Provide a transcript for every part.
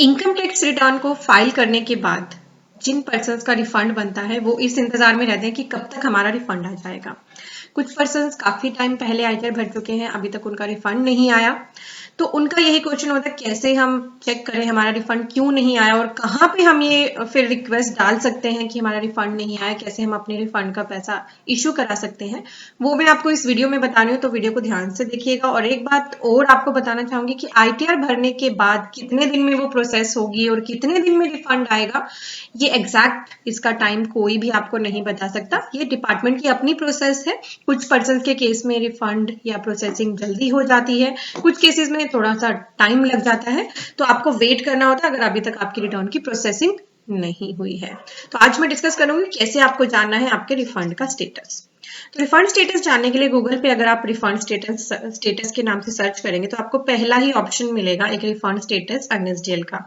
Income tax return को file करने के बाद जिन पर्सन्स का रिफंड बनता है वो इस इंतजार में रहते हैं कि कब तक हमारा रिफंड आ जाएगा। कुछ पर्सन्स काफी टाइम पहले आयकर भर चुके हैं, अभी तक उनका रिफंड नहीं आया, तो उनका यही क्वेश्चन होता है कैसे हम चेक करें हमारा रिफंड क्यों नहीं आया और कहाँ पे हम ये फिर रिक्वेस्ट डाल सकते हैं कि हमारा रिफंड नहीं आया, कैसे हम अपने रिफंड का पैसा इशू करा सकते हैं, वो मैं आपको इस वीडियो में बता रही हूँ, तो वीडियो को ध्यान से देखिएगा। और एक बात और आपको बताना चाहूंगी कि आईटीआर भरने के बाद कितने दिन में वो प्रोसेस होगी और कितने दिन में रिफंड आएगा, ये एग्जैक्ट इसका टाइम कोई भी आपको नहीं बता सकता। ये डिपार्टमेंट की अपनी प्रोसेस है। कुछ पर्सन के केस में रिफंड या प्रोसेसिंग जल्दी हो जाती है, कुछ केसेस में थोड़ा सा टाइम लग जाता है, तो आपको वेट करना होता है अगर अभी तक आपकी रिटर्न की प्रोसेसिंग नहीं हुई है। तो आज मैं डिस्कस करूंगी कैसे आपको जानना है आपके रिफंड का स्टेटस। तो रिफंड स्टेटस जानने के लिए गूगल पे अगर आप रिफंड स्टेटस के नाम से सर्च करेंगे तो आपको पहला ही ऑप्शन मिलेगा एक रिफंड स्टेटस एनएसडीएल का।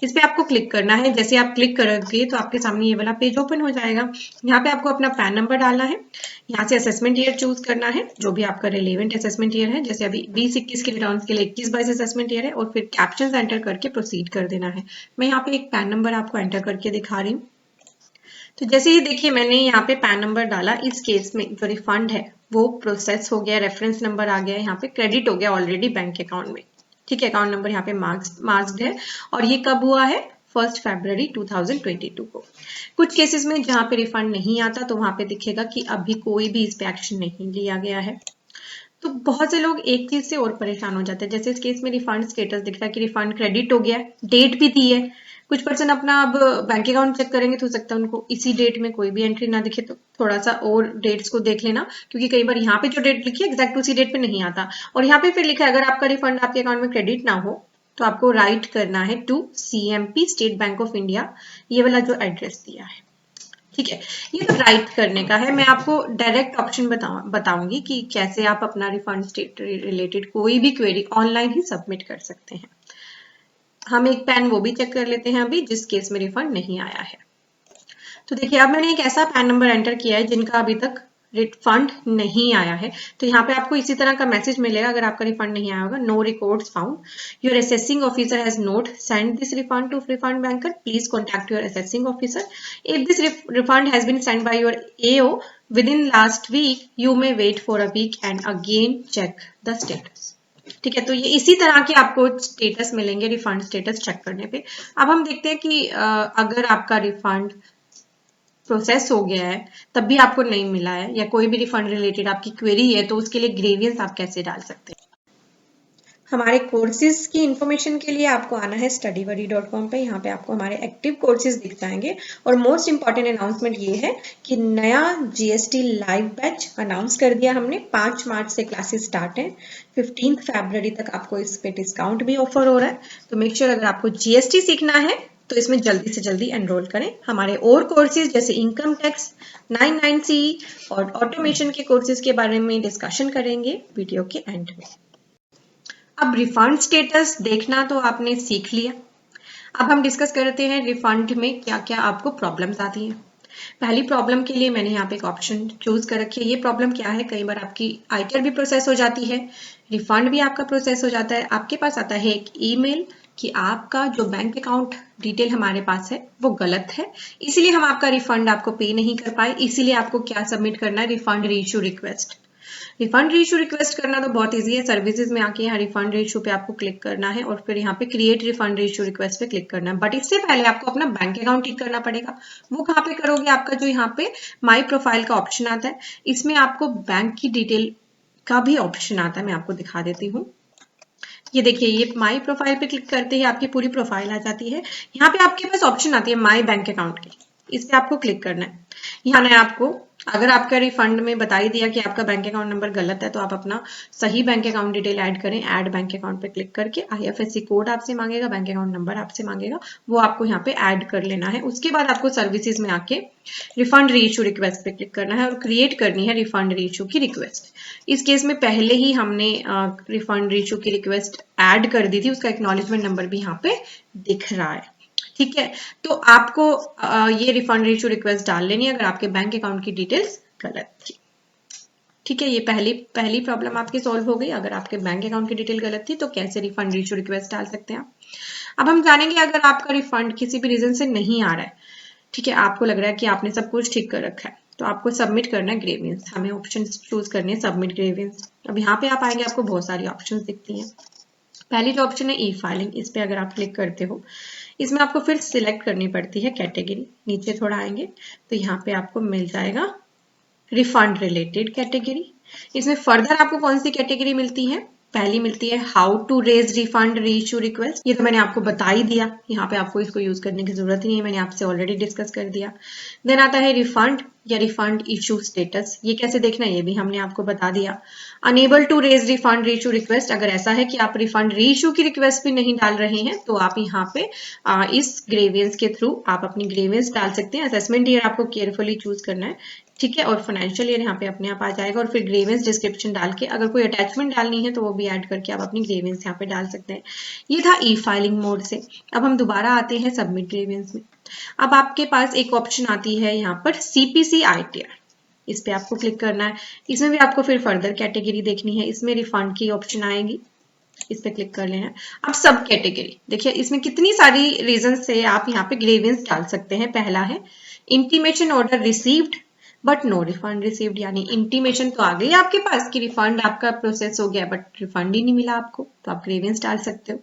इस पे आपको क्लिक करना है। जैसे आप क्लिक करोगे तो आपके सामने ये वाला पेज ओपन हो जाएगा। यहाँ पे आपको अपना पैन नंबर डालना है, यहाँ से असेसमेंट ईयर चूज करना है जो भी आपका रिलेवेंट असेसमेंट ईयर है। जैसे अभी 20-21 के रिटर्न के लिए 21-22 असेसमेंट ईयर है और फिर कैप्शन एंटर करके प्रोसीड कर देना है। मैं यहाँ पे एक पैन नंबर आपको एंटर करके दिखा रही हूँ। तो जैसे ही देखिए मैंने यहाँ पे पैन नंबर डाला, इस केस में जो रिफंड है वो प्रोसेस हो गया, रेफरेंस नंबर आ गया, यहाँ पे क्रेडिट हो गया ऑलरेडी बैंक अकाउंट में। ठीक है, अकाउंट नंबर यहाँ पे मार्क्ड है और ये कब हुआ है 1 फरवरी 2022 को। कुछ केसेस में जहाँ पे रिफंड नहीं आता तो वहां पे दिखेगा कि अभी कोई भी इस पे एक्शन नहीं लिया गया है। तो बहुत से लोग एक चीज से और परेशान हो जाते हैं। जैसे इस केस में रिफंड स्टेटस दिख रहा है कि रिफंड क्रेडिट हो गया, डेट भी दी है। कुछ पर्सन अपना अब बैंक अकाउंट चेक करेंगे तो हो सकता है उनको इसी डेट में कोई भी एंट्री ना दिखे, तो थोड़ा सा और डेट्स को देख लेना, क्योंकि कई बार यहाँ पे जो डेट लिखी है एग्जैक्ट उसी डेट पे नहीं आता। और यहाँ पे फिर लिखा है अगर आपका रिफंड आपके अकाउंट में क्रेडिट ना हो तो आपको राइट करना है टू CMP स्टेट बैंक ऑफ इंडिया, ये वाला जो एड्रेस दिया है। ठीक है, ये तो राइट करने का है। मैं आपको डायरेक्ट ऑप्शन बताऊंगी कि कैसे आप अपना रिफंड स्टेट रिलेटेड कोई भी क्वेरी ऑनलाइन ही सबमिट कर सकते हैं। हम एक पैन वो भी चेक कर लेते हैं अभी जिस केस में रिफंड नहीं आया है। तो देखिए अब मैंने एक ऐसा पैन नंबर एंटर किया है जिनका अभी तक रिफंड नहीं आया है। तो यहाँ पे आपको इसी तरह का मैसेज मिलेगा अगर आपका रिफंड नहीं आया होगा, no records found, your assessing officer has not send this refund to refund banker, please contact your assessing officer, if this refund has been send by your AO within last week you may wait for a week and again check the status। ठीक है, तो ये इसी तरह के आपको status मिलेंगे refund status check करने पे। अब हम देखते हैं कि अगर आपका रिफंड प्रोसेस हो गया है तब भी आपको नहीं मिला है या कोई भी रिफंड रिलेटेड आपकी क्वेरी है तो उसके लिए ग्रीवियंस आप कैसे डाल सकते हैं। हमारे कोर्सेज की इंफॉर्मेशन के लिए आपको आना है studybuddy.com पे। यहाँ पे आपको हमारे एक्टिव कोर्सेज दिख जाएंगे और मोस्ट इंपॉर्टेंट अनाउंसमेंट ये है कि नया GST लाइव बैच अनाउंस कर दिया हमने। 5 मार्च से क्लासेस स्टार्ट है, 15 फरवरी तक आपको इस पे डिस्काउंट भी ऑफर हो रहा है। तो मेक श्योर अगर आपको GST सीखना है तो इसमें जल्दी से जल्दी एनरोल करें। हमारे और कोर्सेज जैसे इनकम टैक्स 99CE और ऑटोमेशन के कोर्सेज के बारे में डिस्कशन करेंगे वीडियो के एंड में। अब रिफंड स्टेटस देखना तो आपने सीख लिया। अब हम डिस्कस करते हैं रिफंड में क्या क्या आपको प्रॉब्लम्स आती हैं। पहली प्रॉब्लम के लिए मैंने यहाँ पे एक ऑप्शन चूज कर रखी है। ये प्रॉब्लम क्या है, कई बार आपकी आयकर भी प्रोसेस हो जाती है, रिफंड भी आपका प्रोसेस हो जाता है, आपके पास आता है एक ईमेल कि आपका जो बैंक अकाउंट डिटेल हमारे पास है वो गलत है, इसीलिए हम आपका रिफंड आपको पे नहीं कर पाए। इसीलिए आपको क्या सबमिट करना है, refund reissue request. Refund reissue request करना तो बहुत इजी है। सर्विसेज में आके यहाँ रिफंड रीइश्यू पे आपको क्लिक करना है और फिर यहाँ पे क्रिएट रिफंड रीइश्यू रिक्वेस्ट पे क्लिक करना है। बट इससे पहले आपको अपना बैंक अकाउंट ठीक करना पड़ेगा। वो कहाँ पे करोगे, आपका जो यहाँ पे माई प्रोफाइल का ऑप्शन आता है, इसमें आपको बैंक की डिटेल का भी ऑप्शन आता है। मैं आपको दिखा देती हूँ। ये देखिए, ये माई प्रोफाइल पे क्लिक करते ही आपकी पूरी प्रोफाइल आ जाती है। यहाँ पे आपके पास ऑप्शन आती है माई बैंक अकाउंट की, इस पे आपको क्लिक करना है। यहाँ ने आपको अगर आपका रिफंड में बता ही दिया कि आपका बैंक अकाउंट नंबर गलत है तो आप अपना सही बैंक अकाउंट डिटेल ऐड करें। ऐड बैंक अकाउंट पे क्लिक करके IFSC कोड आपसे मांगेगा, बैंक अकाउंट नंबर आपसे मांगेगा, वो आपको यहाँ पे ऐड कर लेना है। उसके बाद आपको सर्विसेज में आके रिफंड रीइश्यू रिक्वेस्ट पे क्लिक करना है और क्रिएट करनी है रिफंड रीइश्यू की रिक्वेस्ट। इस केस में पहले ही हमने रिफंड रीइश्यू की रिक्वेस्ट ऐड कर दी थी, उसका एक्नॉलेजमेंट नंबर भी यहाँ पे दिख रहा है। ठीक है, तो आपको ये रिफंड रीइश्यू रिक्वेस्ट डाल लेनी है अगर आपके बैंक अकाउंट की डिटेल्स गलत थी। ठीक है, ये पहली प्रॉब्लम आपकी सॉल्व हो गई। अगर आपके बैंक अकाउंट की डिटेल गलत थी तो कैसे रिफंड रीइश्यू रिक्वेस्ट डाल सकते हैं आप। अब हम जानेंगे अगर आपका रिफंड किसी भी रीजन से नहीं आ रहा है, ठीक है, आपको लग रहा है कि आपने सब कुछ ठीक कर रखा है, तो आपको सबमिट करना है ग्रेवियंस। हमें ऑप्शन चूज करने हैं सबमिट ग्रेवियंस। अब यहाँ पे आप आएंगे, आपको बहुत सारी ऑप्शंस दिखती हैं। पहली जो ऑप्शन है ई फाइलिंग, इस पे अगर आप क्लिक करते हो, इसमें आपको फिर सिलेक्ट करनी पड़ती है कैटेगरी। नीचे थोड़ा आएंगे तो यहाँ पे आपको मिल जाएगा रिफंड रिलेटेड कैटेगरी। इसमें फर्दर आपको कौन सी कैटेगरी मिलती है, पहली मिलती है how to raise refund reissue request. ये तो मैंने आपको बता ही दिया, यहाँ पे आपको इसको यूज करने की जरूरत ही नहीं है, मैंने आपसे ऑलरेडी डिस्कस कर दिया। देन आता है रिफंड या रिफंड इशू स्टेटस, ये कैसे देखना है ये भी हमने आपको बता दिया। Unable to raise refund reissue request, अगर ऐसा है कि आप रिफंड रीइश्यू की रिक्वेस्ट भी नहीं डाल रहे हैं तो आप यहाँ पे इस ग्रेवियंस के थ्रू आप अपनी ग्रेवियंस डाल सकते हैं। असेसमेंट ईयर आपको केयरफुली चूज करना है, ठीक है, और फाइनेंशियल ईयर यहाँ पे अपने आप आ जाएगा। और फिर ग्रेवियंस डिस्क्रिप्शन डाल के अगर कोई अटैचमेंट डालनी है तो वो भी ऐड करके आप अपनी ग्रेवियंस यहाँ पे डाल सकते हैं। ये था ई फाइलिंग मोड से। अब हम दोबारा आते हैं सबमिट ग्रेवियंस में। अब आपके पास एक ऑप्शन आती है यहाँ पर सीपीसी ITR, इस पे आपको क्लिक करना है। इसमें भी आपको फिर फर्दर कैटेगरी देखनी है, इसमें रिफंड की ऑप्शन आएगी, इस पे क्लिक कर लेना है। अब सब कैटेगरी देखिए, इसमें कितनी सारी रीजन से आप यहाँ पे ग्रेवियंस डाल सकते हैं। पहला है intimation order received but no refund received, यानी इंटीमेशन तो आ गई आपके पास कि रिफंड आपका प्रोसेस हो गया बट रिफंड ही नहीं मिला आपको, तो आप ग्रेवियंस डाल सकते हो।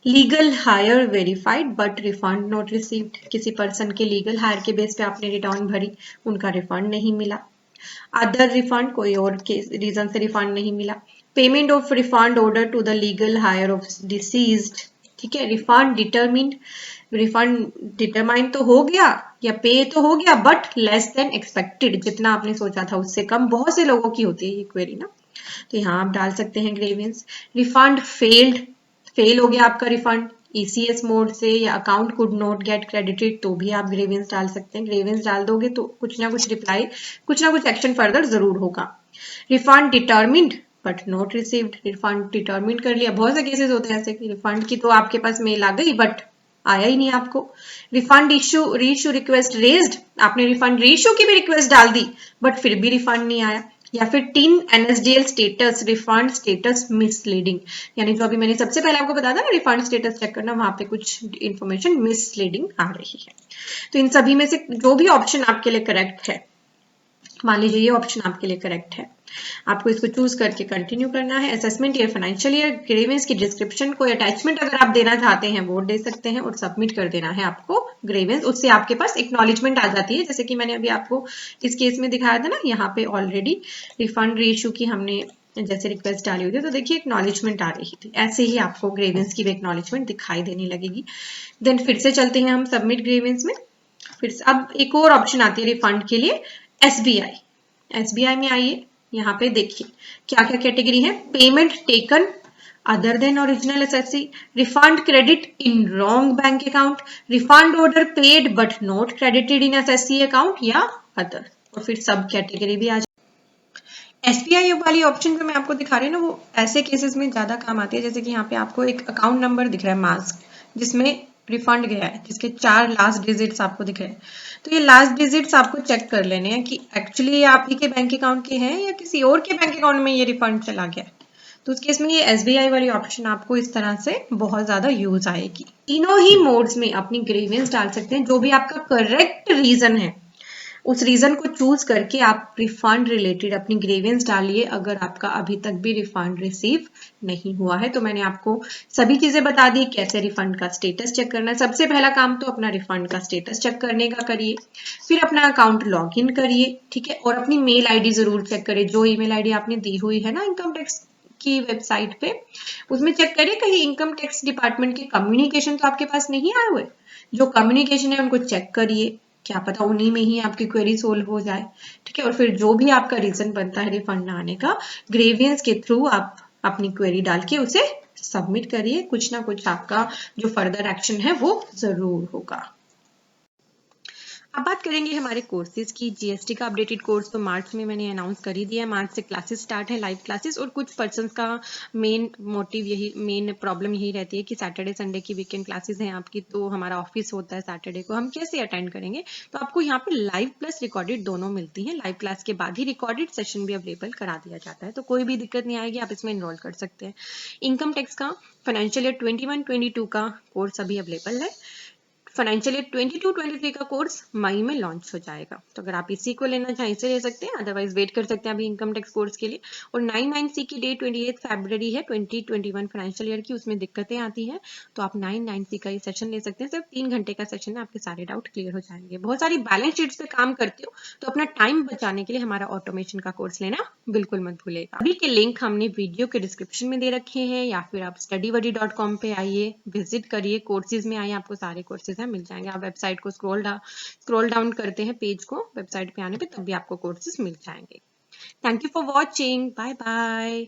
Legal higher verified but refund not received, किसी पर्सन के लीगल हायर के बेस पे आपने रिटर्न भरी, उनका रिफंड नहीं मिला। अदर रिफंड, कोई और के रीजन से रिफंड नहीं मिला। Payment of refund order to the legal heir of deceased, ठीक है। रिफंड डिटरमिन्ड, रिफंड डिटरमाइन तो हो गया या पे तो हो गया बट लेस देन एक्सपेक्टेड, जितना आपने सोचा था उससे कम। बहुत से लोगों की होती है ये क्वेरी ना, तो यहाँ आप डाल सकते हैं ग्रेवियंस। रिफंड फेल्ड, फेल हो गया आपका रिफंड ECS मोड से, या account could not gate credited, तो भी आप ग्रेवियंस डाल सकते हैं। ग्रेवियंस डाल दोगे तो कुछ ना कुछ रिप्लाई, कुछ ना कुछ एक्शन फर्दर जरूर होगा। Refund determined but not received, refund determine कर लिया। बहुत से केसेस होते हैं ऐसे कि रिफंड की तो आपके पास मेल आ गई बट आया ही नहीं आपको। Refund issue reissue request raised, आपने रिफंड रीइश्यू की भी रिक्वेस्ट डाल दी बट फिर भी रिफंड नहीं आया। या फिर tin NSDL status, refund status misleading, यानी जो अभी मैंने सबसे पहले आपको बताया था ना रिफंड स्टेटस चेक करना, वहां पे कुछ इंफॉर्मेशन मिसलीडिंग आ रही है। तो इन सभी में से जो भी ऑप्शन आपके लिए करेक्ट है, मान लीजिए ये ऑप्शन आपके लिए करेक्ट है, आपको इसको चूज करके कंटिन्यू करना है। Assessment year, financial year, grievance की डिस्क्रिप्शन, कोई अटैचमेंट अगर आप देना चाहते हैं वो दे सकते हैं और सबमिट कर देना है आपको ग्रेवियंस। उससे आपके पास एक्नॉलेजमेंट आ जाती है, जैसे कि मैंने अभी आपको इस केस में दिखाया था ना, यहाँ पे ऑलरेडी रिफंड रीइश्यू की हमने जैसे रिक्वेस्ट डाली हुई थी, तो देखिए एक्नॉलेजमेंट आ रही थी। ऐसे ही आपको ग्रेवियंस की भी एक्नॉलेजमेंट दिखाई देने लगेगी। देन फिर से चलते हैं हम सबमिट ग्रेवियंस में। फिर अब एक और ऑप्शन आती है रिफंड के लिए, SBI में आइए, यहाँ पे देखिए क्या क्या कैटेगरी है। Payment taken other than original SSC, refund credit in wrong bank account, refund order paid but not credited in SSC account, या अदर। और फिर सब कैटेगरी भी आ जाए। SBI वाली ऑप्शन जो मैं आपको दिखा रही हूँ ना, वो ऐसे केसेस में ज्यादा काम आती है, जैसे कि यहाँ पे आपको एक अकाउंट नंबर दिख रहा है मास्क, जिसमें रिफंड गया है, जिसके 4 लास्ट डिजिट्स आपको दिख रहे हैं। तो ये लास्ट डिजिट्स आपको चेक कर लेने हैं कि एक्चुअली ये आप ही के बैंक अकाउंट के हैं या किसी और के बैंक अकाउंट में ये रिफंड चला गया। तो उस केस में ये SBI वाली ऑप्शन आपको इस तरह से बहुत ज्यादा यूज आएगी। तीनों ही मोड्स में अपनी ग्रेवियंस डाल सकते हैं, जो भी आपका करेक्ट रीजन है उस रीजन को चूज करके आप रिफंड रिलेटेड अपनी ग्रेवियंस डालिए, अगर आपका अभी तक भी रिफंड रिसीव नहीं हुआ है। तो मैंने आपको सभी चीजें बता दी, कैसे रिफंड का स्टेटस चेक करना है। सबसे पहला काम तो अपना रिफंड का स्टेटस चेक करने का करिए, फिर अपना अकाउंट लॉग इन करिए, ठीक है, और अपनी मेल ID जरूर चेक करिए। जो ईमेल ID आपने दी हुई है ना इनकम टैक्स की वेबसाइट पे, उसमें चेक करिए कहीं इनकम टैक्स डिपार्टमेंट के कम्युनिकेशन तो आपके पास नहीं आए हुए। जो कम्युनिकेशन है उनको चेक करिए, क्या पता उन्हीं में ही आपकी क्वेरी सोल्व हो जाए, ठीक है। और फिर जो भी आपका रीजन बनता है रिफंड ना आने का, ग्रेवियंस के थ्रू आप अपनी क्वेरी डाल के उसे सबमिट करिए। कुछ ना कुछ आपका जो फर्दर एक्शन है वो जरूर होगा। अब बात करेंगे हमारे कोर्सेज की। जीएसटी का अपडेटेड कोर्स तो मार्च में मैंने अनाउंस कर ही दिया है। मार्च से क्लासेस स्टार्ट है, लाइव क्लासेस। और कुछ पर्सन्स का मेन मोटिव यही, मेन प्रॉब्लम यही रहती है कि सैटरडे संडे की वीकेंड क्लासेस हैं आपकी, तो हमारा ऑफिस होता है सैटरडे को, हम कैसे अटेंड करेंगे। तो आपको यहाँ पे लाइव प्लस रिकॉर्डेड दोनों मिलती हैं। लाइव क्लास के बाद ही रिकॉर्डेड सेशन भी अवेलेबल करा दिया जाता है, तो कोई भी दिक्कत नहीं आएगी, आप इसमें इनरोल कर सकते हैं। इनकम टैक्स का फाइनेंशियल ईयर 21-22 का कोर्स अभी अवेलेबल है। फाइनेंशियल ईयर 22-23 का कोर्स मई में लॉन्च हो जाएगा, तो अगर आप इसी को लेना चाहें इसे ले सकते हैं, अदरवाइज वेट कर सकते हैं अभी इनकम टैक्स कोर्स के लिए। और 9-9C की डेट 28 फरवरी है 2021 फाइनेंशियल ईयर की, उसमें दिक्कतें आती हैं, तो आप 9-9C का ये सेशन ले सकते हैं। सिर्फ 3 घंटे का सेशन है, आपके सारे डाउट क्लियर हो जाएंगे। बहुत सारी बैलेंस शीट्स पे काम करते हो, तो अपना टाइम बचाने के लिए हमारा ऑटोमेशन का कोर्स लेना बिल्कुल मत भूलेगा। अभी के लिंक हमने वीडियो के डिस्क्रिप्शन में दे रखे हैं, या फिर आप studybuddy.com पे आइए, विजिट करिए, कोर्सेज में आइए, आपको सारे कोर्सेज मिल जाएंगे। आप वेबसाइट को स्क्रॉल डाउन करते हैं पेज को, वेबसाइट पे आने पे तब भी आपको कोर्सेज मिल जाएंगे। Thank you for watching, bye bye.